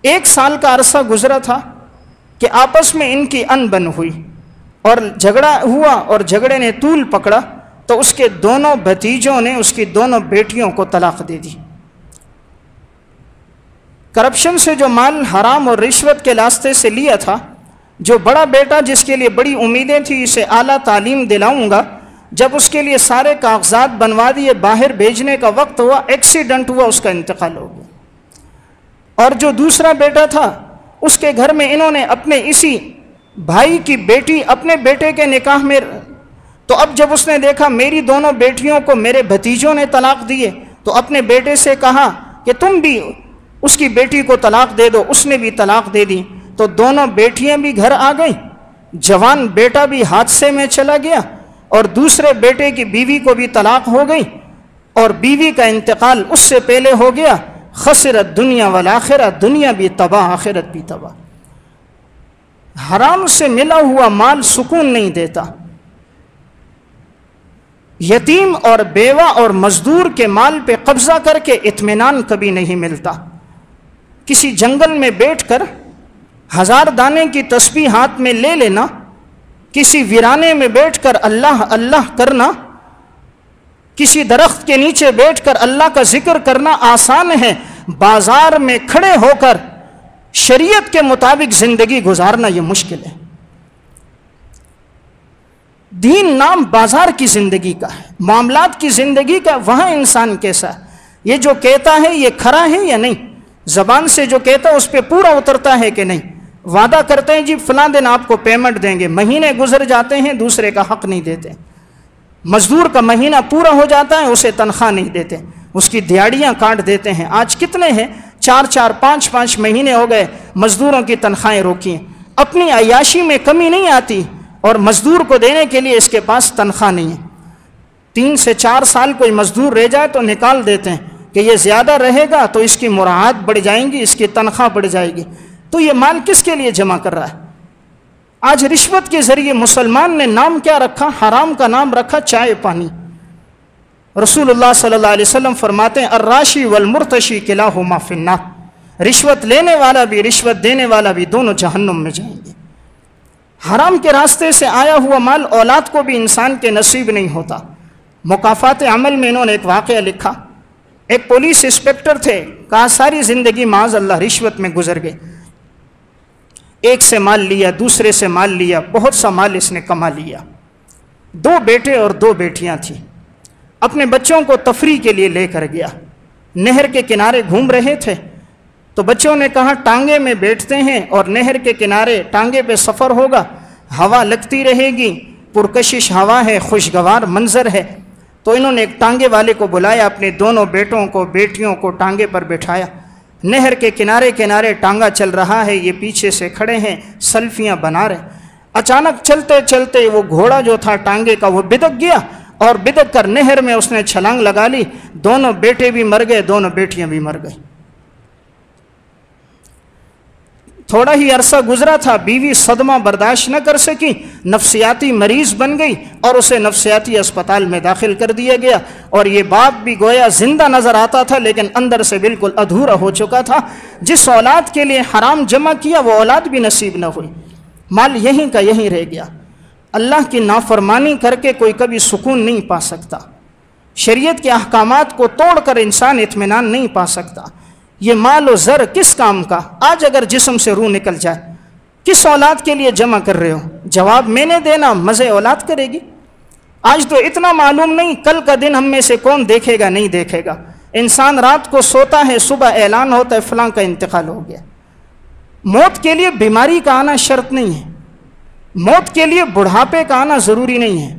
1 سال کا عرصہ گزرا تھا کہ آپس میں ان کی انبن ہوئی اور جھگڑا ہوا، اور جھگڑے نے طول پکڑا تو اس کے دونوں بھتیجوں نے اس کی دونوں بیٹیوں کو طلاق دے دی. کرپشن سے جو مال حرام اور رشوت کے راستے سے لیا تھا، جو بڑا بیٹا جس کے لیے بڑی امیدیں تھیں، اسے اعلیٰ تعلیم دلاؤں گا، جب اس کے لیے سارے کاغذات بنوا دیے، باہر بھیجنے کا وقت ہوا، ایکسیڈنٹ ہوا، اس کا انتقال ہو گیا. اور جو دوسرا بیٹا تھا اس کے گھر میں انہوں نے اپنے اسی بھائی کی بیٹی اپنے بیٹے کے نکاح میں، تو اب جب اس نے دیکھا میری دونوں بیٹیوں کو میرے بھتیجوں نے طلاق دیے تو اپنے بیٹے سے کہا کہ تم بھی اس کی بیٹی کو طلاق دے دو. اس نے بھی طلاق دے دی. تو دونوں بیٹیاں بھی گھر آ گئیں، جوان بیٹا بھی حادثے میں چلا گیا، اور دوسرے بیٹے کی بیوی کو بھی طلاق ہو گئی. اور بیوی کا انتقال اس سے پہلے ہو گیا، خسرت دنیا والآخرہ، دنیا بھی تباہ آخرت بھی تباہ۔ حرام سے ملا ہوا مال سکون نہیں دیتا۔ یتیم اور بیوہ اور مزدور کے مال پہ قبضہ کر کے اطمینان کبھی نہیں ملتا۔ کسی جنگل میں بیٹھ کر 1000 دانے کی تسبیح ہاتھ میں لے لینا، کسی ویرانے میں بیٹھ کر اللہ اللہ کرنا، کسی درخت کے نیچے بیٹھ کر اللہ کا ذکر کرنا آسان ہے، بازار میں کھڑے ہو کر شریعت کے مطابق زندگی گزارنا یہ مشکل ہے۔ دین نام بازار کی زندگی کا ہے، معاملات کی زندگی کا، وہاں انسان کیسا ہے، یہ جو کہتا ہے یہ کھرا ہے یا نہیں، زبان سے جو کہتا ہے اس پہ پورا اترتا ہے کہ نہیں۔ وعدہ کرتے ہیں جی فلاں دن آپ کو پیمنٹ دیں گے، مہینے گزر جاتے ہیں دوسرے کا حق نہیں دیتے۔ مزدور کا مہینہ پورا ہو جاتا ہے اسے تنخواہ نہیں دیتے، اس کی دیہڑیاں کاٹ دیتے ہیں۔ آج کتنے ہیں 4 5 مہینے ہو گئے مزدوروں کی تنخواہیں روکی ہیں۔ اپنی عیاشی میں کمی نہیں آتی اور مزدور کو دینے کے لیے اس کے پاس تنخواہ نہیں ہے۔ 3 سے 4 سال کوئی مزدور رہ جائے تو نکال دیتے ہیں کہ یہ زیادہ رہے گا تو اس کی مراعات بڑھ جائیں گی، اس کی تنخواہ بڑھ جائے گی۔ تو یہ مال کس کے لیے جمع کر رہا ہے؟ آج رشوت کے ذریعے مسلمان نے نام کیا رکھا؟ حرام کا نام رکھا چائے پانی۔ رسول اللہ صلی اللہ علیہ وسلم فرماتے ہیں الراشی والمرتشی کلاہما فی النار، رشوت لینے والا بھی رشوت دینے والا بھی دونوں جہنم میں جائیں گے۔ حرام کے راستے سے آیا ہوا مال اولاد کو بھی انسان کے نصیب نہیں ہوتا۔ مکافات عمل میں انہوں نے ایک واقعہ لکھا، ایک پولیس انسپکٹر تھے، کہا ساری زندگی معاذ اللہ رشوت میں گزر گئے، ایک سے مال لیا، دوسرے سے مال لیا، بہت سا مال اس نے کما لیا۔ 2 بیٹے اور 2 بیٹیاں تھیں، اپنے بچوں کو تفریح کے لیے لے کر گیا، نہر کے کنارے گھوم رہے تھے تو بچوں نے کہا ٹانگے میں بیٹھتے ہیں اور نہر کے کنارے ٹانگے پہ سفر ہوگا، ہوا لگتی رہے گی، پرکشش ہوا ہے، خوشگوار منظر ہے۔ تو انہوں نے ایک ٹانگے والے کو بلایا، اپنے دونوں بیٹوں کو بیٹیوں کو ٹانگے پر بٹھایا، نہر کے کنارے کنارے ٹانگا چل رہا ہے، یہ پیچھے سے کھڑے ہیں سیلفیاں بنا رہے۔ اچانک چلتے چلتے وہ گھوڑا جو تھا ٹانگے کا وہ بدک گیا اور بدک کر نہر میں اس نے چھلانگ لگا لی، دونوں بیٹے بھی مر گئے، دونوں بیٹیاں بھی مر گئی۔ تھوڑا ہی عرصہ گزرا تھا، بیوی صدمہ برداشت نہ کر سکی، نفسیاتی مریض بن گئی اور اسے نفسیاتی اسپتال میں داخل کر دیا گیا، اور یہ باپ بھی گویا زندہ نظر آتا تھا لیکن اندر سے بالکل ادھورا ہو چکا تھا۔ جس اولاد کے لیے حرام جمع کیا وہ اولاد بھی نصیب نہ ہوئی، مال یہیں کا یہیں رہ گیا۔ اللہ کی نافرمانی کر کے کوئی کبھی سکون نہیں پا سکتا، شریعت کے احکامات کو توڑ کر انسان اطمینان نہیں پا سکتا۔ یہ مال و زر کس کام کا؟ آج اگر جسم سے روح نکل جائے کس اولاد کے لیے جمع کر رہے ہو؟ جواب میں نے دینا، مزے اولاد کرے گی۔ آج تو اتنا معلوم نہیں کل کا دن ہم میں سے کون دیکھے گا نہیں دیکھے گا۔ انسان رات کو سوتا ہے، صبح اعلان ہوتا ہے فلاں کا انتقال ہو گیا۔ موت کے لیے بیماری کا آنا شرط نہیں ہے، موت کے لیے بڑھاپے کا آنا ضروری نہیں ہے،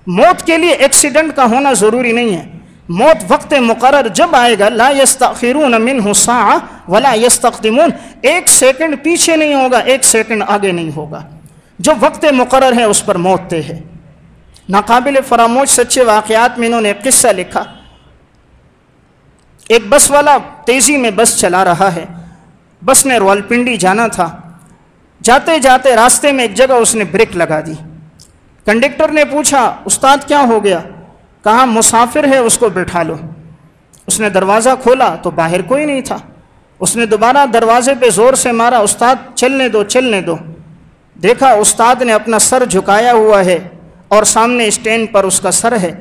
موت کے لیے ایکسیڈنٹ کا ہونا ضروری نہیں ہے۔ موت وقت مقرر جب آئے گا، لا یستأخرون منہ ساعہ ولا یستقدمون، 1 سیکنڈ پیچھے نہیں ہوگا، 1 سیکنڈ آگے نہیں ہوگا۔ جو وقت مقرر ہے اس پر موت طے ہے۔ ناقابل فراموش سچے واقعات میں انہوں نے ایک قصہ لکھا، ایک بس والا تیزی میں بس چلا رہا ہے، بس نے راولپنڈی جانا تھا، جاتے جاتے راستے میں ایک جگہ اس نے بریک لگا دی۔ کنڈکٹر نے پوچھا استاد کیا ہو گیا؟ کہا مسافر ہے اس کو بٹھا لو۔ اس نے دروازہ کھولا تو باہر کوئی نہیں تھا، اس نے دوبارہ دروازے پہ زور سے مارا، استاد چلنے دو چلنے دو۔ دیکھا استاد نے اپنا سر جھکایا ہوا ہے اور سامنے اسٹینڈ پر اس کا سر ہے۔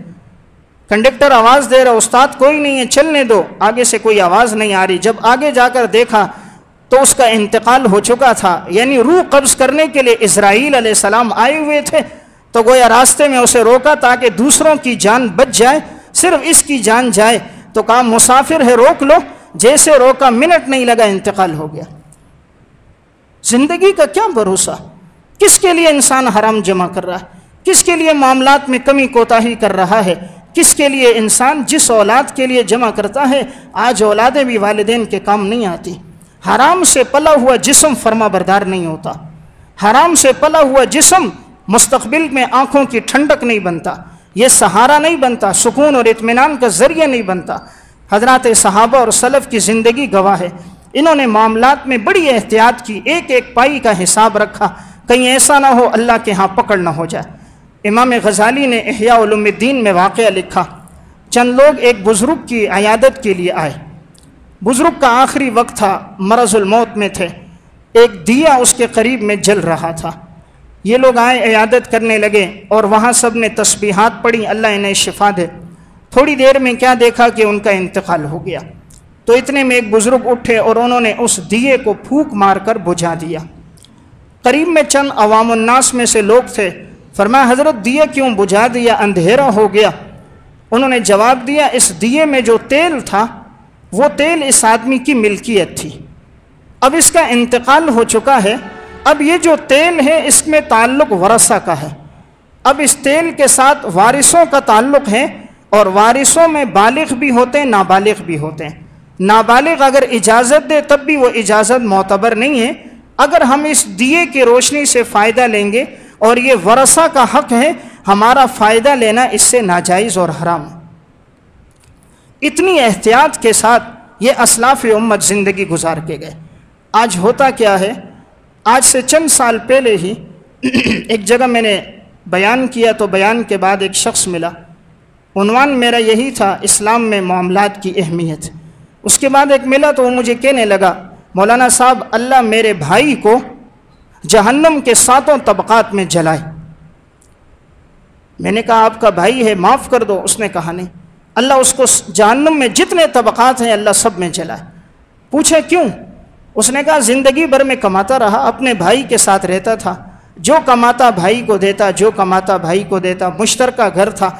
کنڈکٹر آواز دے رہا استاد کوئی نہیں ہے چلنے دو، آگے سے کوئی آواز نہیں آ رہی۔ جب آگے جا کر دیکھا تو اس کا انتقال ہو چکا تھا، یعنی روح قبض کرنے کے لیے اسرائیل علیہ السلام آئے ہوئے تھے، تو گویا راستے میں اسے روکا تاکہ دوسروں کی جان بچ جائے، صرف اس کی جان جائے۔ تو کہا مسافر ہے روک لو، جیسے روکا منٹ نہیں لگا انتقال ہو گیا۔ زندگی کا کیا بھروسہ؟ کس کے لیے انسان حرام جمع کر رہا ہے؟ کس کے لیے معاملات میں کمی کوتاہی کر رہا ہے؟ کس کے لیے انسان جس اولاد کے لیے جمع کرتا ہے، آج اولادیں بھی والدین کے کام نہیں آتی۔ حرام سے پلا ہوا جسم فرما بردار نہیں ہوتا، حرام سے پلا ہوا جسم مستقبل میں آنکھوں کی ٹھنڈک نہیں بنتا۔ یہ سہارا نہیں بنتا، سکون اور اطمینان کا ذریعہ نہیں بنتا۔ حضرات صحابہ اور سلف کی زندگی گواہ ہے، انہوں نے معاملات میں بڑی احتیاط کی، ایک ایک پائی کا حساب رکھا، کہیں ایسا نہ ہو اللہ کے ہاں پکڑ نہ ہو جائے۔ امام غزالی نے احیاء علوم الدین میں واقعہ لکھا، چند لوگ ایک بزرگ کی عیادت کے لیے آئے، بزرگ کا آخری وقت تھا، مرض الموت میں تھے، ایک دیا اس کے قریب میں جل رہا تھا۔ یہ لوگ آئے، عیادت کرنے لگے اور وہاں سب نے تسبیحات پڑھی، اللہ انہیں شفا دے۔ تھوڑی دیر میں کیا دیکھا کہ ان کا انتقال ہو گیا، تو اتنے میں ایک بزرگ اٹھے اور انہوں نے اس دیے کو پھونک مار کر بجھا دیا۔ قریب میں چند عوام الناس میں سے لوگ تھے، فرمایا حضرت دیے کیوں بجھا دیا، اندھیرا ہو گیا؟ انہوں نے جواب دیا اس دیے میں جو تیل تھا وہ تیل اس آدمی کی ملکیت تھی، اب اس کا انتقال ہو چکا ہے، اب یہ جو تیل ہے اس میں تعلق ورثہ کا ہے، اب اس تیل کے ساتھ وارثوں کا تعلق ہے، اور وارثوں میں بالغ بھی ہوتے ہیں نابالغ بھی ہوتے ہیں۔ نابالغ اگر اجازت دے تب بھی وہ اجازت معتبر نہیں ہے، اگر ہم اس دیے کی روشنی سے فائدہ لیں گے اور یہ ورثہ کا حق ہے، ہمارا فائدہ لینا اس سے ناجائز اور حرام ہے۔ اتنی احتیاط کے ساتھ یہ اسلاف امت زندگی گزار کے گئے۔ آج ہوتا کیا ہے، آج سے چند سال پہلے ہی ایک جگہ میں نے بیان کیا، تو بیان کے بعد ایک شخص ملا، عنوان میرا یہی تھا اسلام میں معاملات کی اہمیت۔ اس کے بعد ایک ملا تو وہ مجھے کہنے لگا مولانا صاحب اللہ میرے بھائی کو جہنم کے 7 طبقات میں جلائے۔ میں نے کہا آپ کا بھائی ہے معاف کر دو، اس نے کہا نہیں، اللہ اس کو جہنم میں جتنے طبقات ہیں اللہ سب میں جلائے۔ پوچھا کیوں؟ اس نے کہا زندگی بھر میں کماتا رہا، اپنے بھائی کے ساتھ رہتا تھا، جو کماتا بھائی کو دیتا، جو کماتا بھائی کو دیتا، مشترکہ گھر تھا،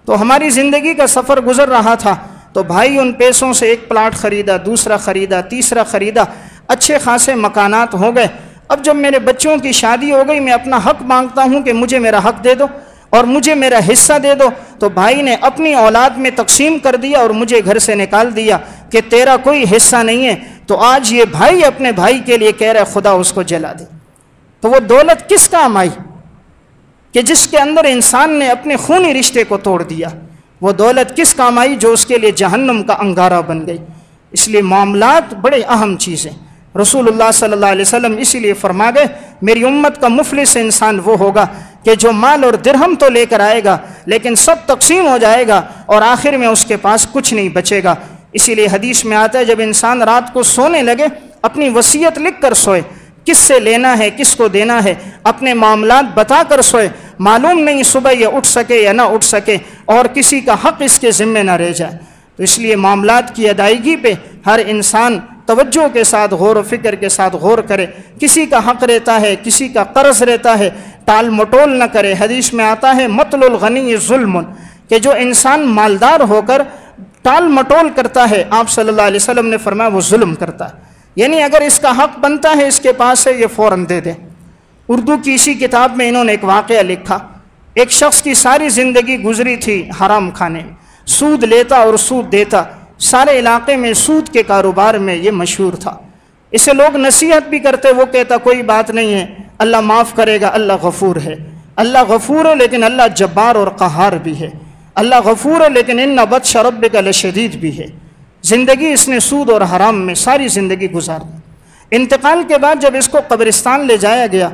تو ہماری زندگی کا سفر گزر رہا تھا، تو بھائی ان پیسوں سے ایک پلاٹ خریدا، دوسرا خریدا، تیسرا خریدا، اچھے خاصے مکانات ہو گئے۔ اب جب میرے بچوں کی شادی ہو گئی، میں اپنا حق مانگتا ہوں کہ مجھے میرا حق دے دو اور مجھے میرا حصہ دے دو، تو بھائی نے اپنی اولاد میں تقسیم کر دیا اور مجھے گھر سے نکال دیا کہ تیرا کوئی حصہ نہیں ہے۔ تو آج یہ بھائی اپنے بھائی کے لیے کہہ رہا ہے خدا اس کو جلا دے۔ تو وہ دولت کس کام آئی کہ جس کے اندر انسان نے اپنے خونی رشتے کو توڑ دیا؟ وہ دولت کس کام آئی جو اس کے لیے جہنم کا انگارہ بن گئی؟ اس لیے معاملات بڑے اہم چیزیں۔ رسول اللہ صلی اللہ علیہ وسلم اسی لیے فرما گئے میری امت کا مفلس انسان وہ ہوگا کہ جو مال اور درہم تو لے کر آئے گا لیکن سب تقسیم ہو جائے گا اور آخر میں اس کے پاس کچھ نہیں بچے گا۔ اسی لیے حدیث میں آتا ہے جب انسان رات کو سونے لگے اپنی وصیت لکھ کر سوئے، کس سے لینا ہے کس کو دینا ہے، اپنے معاملات بتا کر سوئے، معلوم نہیں صبح یہ اٹھ سکے یا نہ اٹھ سکے اور کسی کا حق اس کے ذمہ نہ رہ جائے۔ تو اس لیے معاملات کی ادائیگی پہ ہر انسان توجہ کے ساتھ غور و فکر کے ساتھ غور کرے۔ کسی کا حق رہتا ہے، کسی کا قرض رہتا ہے، ٹال مٹول نہ کرے۔ حدیث میں آتا ہے مطل الغنی ظلم، کہ جو انسان مالدار ہو کر ٹال مٹول کرتا ہے، آپ صلی اللہ علیہ وسلم نے فرمایا وہ ظلم کرتا ہے، یعنی اگر اس کا حق بنتا ہے اس کے پاس ہے یہ فوراً دے دے۔ اردو کی اسی کتاب میں انہوں نے ایک واقعہ لکھا، ایک شخص کی ساری زندگی گزری تھی حرام کھانے میں، سود لیتا اور سود دیتا، سارے علاقے میں سود کے کاروبار میں یہ مشہور تھا۔ اسے لوگ نصیحت بھی کرتے، وہ کہتا کوئی بات نہیں ہے، اللہ معاف کرے گا، اللہ غفور ہے۔ اللہ غفور ہے لیکن اللہ جبار اور قہار بھی ہے۔ اللہ غفور ہے لیکن ان بطش ربک لشدید بھی ہے۔ زندگی اس نے سود اور حرام میں ساری زندگی گزار دی۔ انتقال کے بعد جب اس کو قبرستان لے جایا گیا،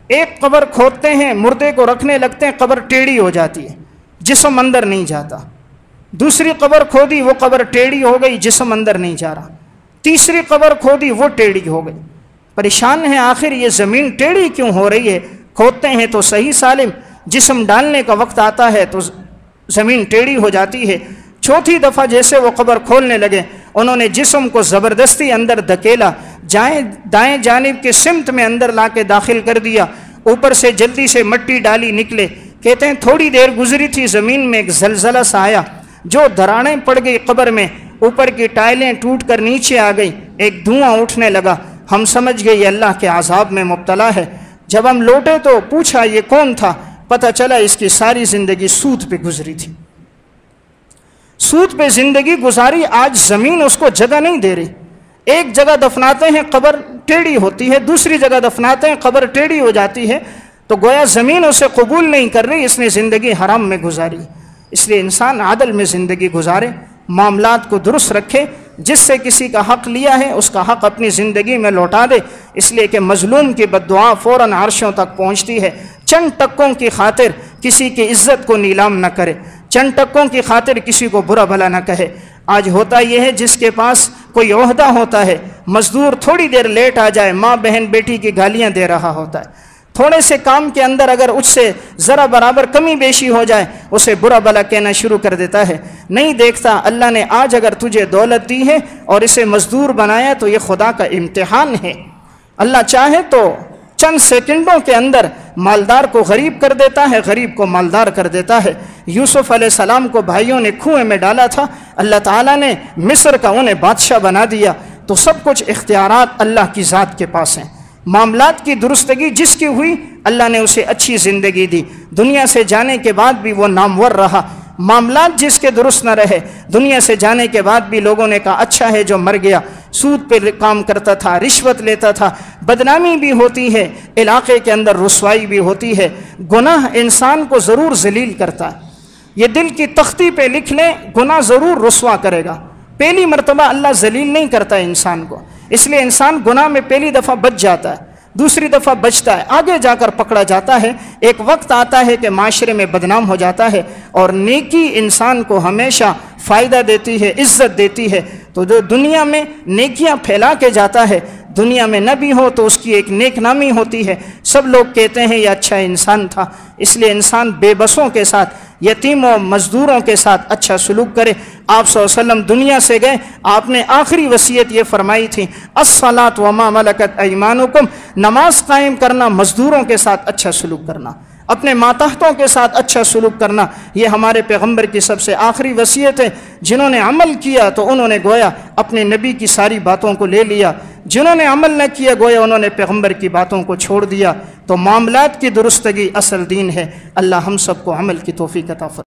ایک قبر کھودتے ہیں، مردے کو رکھنے لگتے ہیں، قبر ٹیڑھی ہو جاتی ہے، جسم اندر نہیں جاتا۔ دوسری قبر کھودی، وہ قبر ٹیڑھی ہو گئی، جسم اندر نہیں جا رہا۔ تیسری قبر کھودی، وہ ٹیڑھی ہو گئی۔ پریشان ہیں آخر یہ زمین ٹیڑھی کیوں ہو رہی ہے؟ کھودتے ہیں تو صحیح سالم، جسم ڈالنے کا وقت آتا ہے تو زمین ٹیڑھی ہو جاتی ہے۔ چوتھی دفعہ جیسے وہ قبر کھولنے لگے، انہوں نے جسم کو زبردستی اندر دھکیلا، دائیں جانب کے سمت میں اندر لا کے داخل کر دیا، اوپر سے جلدی سے مٹی ڈالی، نکلے۔ کہتے ہیں تھوڑی دیر گزری تھی، زمین میں ایک زلزلہ سا آیا، جو دھراڑیں پڑ گئی قبر میں، اوپر کی ٹائلیں ٹوٹ کر نیچے آ گئی، ایک دھواں اٹھنے لگا۔ ہم سمجھ گئے یہ اللہ کے عذاب میں مبتلا ہے۔ جب ہم لوٹے تو پوچھا یہ کون تھا، پتہ چلا اس کی ساری زندگی سود پہ گزری تھی، سود پہ زندگی گزاری۔ آج زمین اس کو جگہ نہیں دے رہی، ایک جگہ دفناتے ہیں قبر ٹیڑھی ہوتی ہے، دوسری جگہ دفناتے ہیں قبر ٹیڑھی ہو جاتی ہے، تو گویا زمین اسے قبول نہیں کر رہی، اس نے زندگی حرام میں گزاری۔ اس لیے انسان عدل میں زندگی گزارے، معاملات کو درست رکھے، جس سے کسی کا حق لیا ہے اس کا حق اپنی زندگی میں لوٹا دے، اس لیے کہ مظلوم کی بد دعا فوراً عرشوں تک پہنچتی ہے۔ چند ٹکوں کی خاطر کسی کی عزت کو نیلام نہ کرے، چند ٹکوں کی خاطر کسی کو برا بھلا نہ کہے۔ آج ہوتا یہ ہے، جس کے پاس کوئی عہدہ ہوتا ہے، مزدور تھوڑی دیر لیٹ آ جائے، ماں بہن بیٹی کی گالیاں دے رہا ہوتا ہے، تھوڑے سے کام کے اندر اگر اس سے ذرا برابر کمی بیشی ہو جائے اسے برا بھلا کہنا شروع کر دیتا ہے۔ نہیں دیکھتا اللہ نے آج اگر تجھے دولت دی ہے اور اسے مزدور بنایا تو یہ خدا کا امتحان ہے۔ اللہ چاہے تو چند سیکنڈوں کے اندر مالدار کو غریب کر دیتا ہے، غریب کو مالدار کر دیتا ہے۔ یوسف علیہ السلام کو بھائیوں نے کنویں میں ڈالا تھا، اللہ تعالیٰ نے مصر کا انہیں بادشاہ بنا دیا۔ تو سب کچھ اختیارات اللہ کی ذات کے پاس ہیں۔ معاملات کی درستگی جس کی ہوئی، اللہ نے اسے اچھی زندگی دی، دنیا سے جانے کے بعد بھی وہ نامور رہا۔ معاملات جس کے درست نہ رہے، دنیا سے جانے کے بعد بھی لوگوں نے کہا اچھا ہے جو مر گیا، سود پہ کام کرتا تھا، رشوت لیتا تھا، بدنامی بھی ہوتی ہے، علاقے کے اندر رسوائی بھی ہوتی ہے۔ گناہ انسان کو ضرور ذلیل کرتا ہے، یہ دل کی تختی پہ لکھ لیں، گناہ ضرور رسوا کرے گا۔ پہلی مرتبہ اللہ ذلیل نہیں کرتا انسان کو، اس لیے انسان گناہ میں پہلی دفعہ بچ جاتا ہے، دوسری دفعہ بچتا ہے، آگے جا کر پکڑا جاتا ہے، ایک وقت آتا ہے کہ معاشرے میں بدنام ہو جاتا ہے۔ اور نیکی انسان کو ہمیشہ فائدہ دیتی ہے، عزت دیتی ہے۔ تو جو دنیا میں نیکیاں پھیلا کے جاتا ہے، دنیا میں نہ بھی ہو تو اس کی ایک نیک نامی ہوتی ہے، سب لوگ کہتے ہیں یہ اچھا انسان تھا۔ اس لیے انسان بے بسوں کے ساتھ، یتیموں مزدوروں کے ساتھ اچھا سلوک کرے۔ آپ صلی اللہ علیہ وسلم دنیا سے گئے، آپ نے آخری وصیت یہ فرمائی تھی، الصلاۃ وما ملکت ایمانکم، نماز قائم کرنا، مزدوروں کے ساتھ اچھا سلوک کرنا، اپنے ماتحتوں کے ساتھ اچھا سلوک کرنا، یہ ہمارے پیغمبر کی سب سے آخری وصیت ہے۔ جنہوں نے عمل کیا تو انہوں نے گویا اپنے نبی کی ساری باتوں کو لے لیا، جنہوں نے عمل نہ کیا گویا انہوں نے پیغمبر کی باتوں کو چھوڑ دیا۔ تو معاملات کی درستگی اصل دین ہے۔ اللہ ہم سب کو عمل کی توفیق عطا فرمائے۔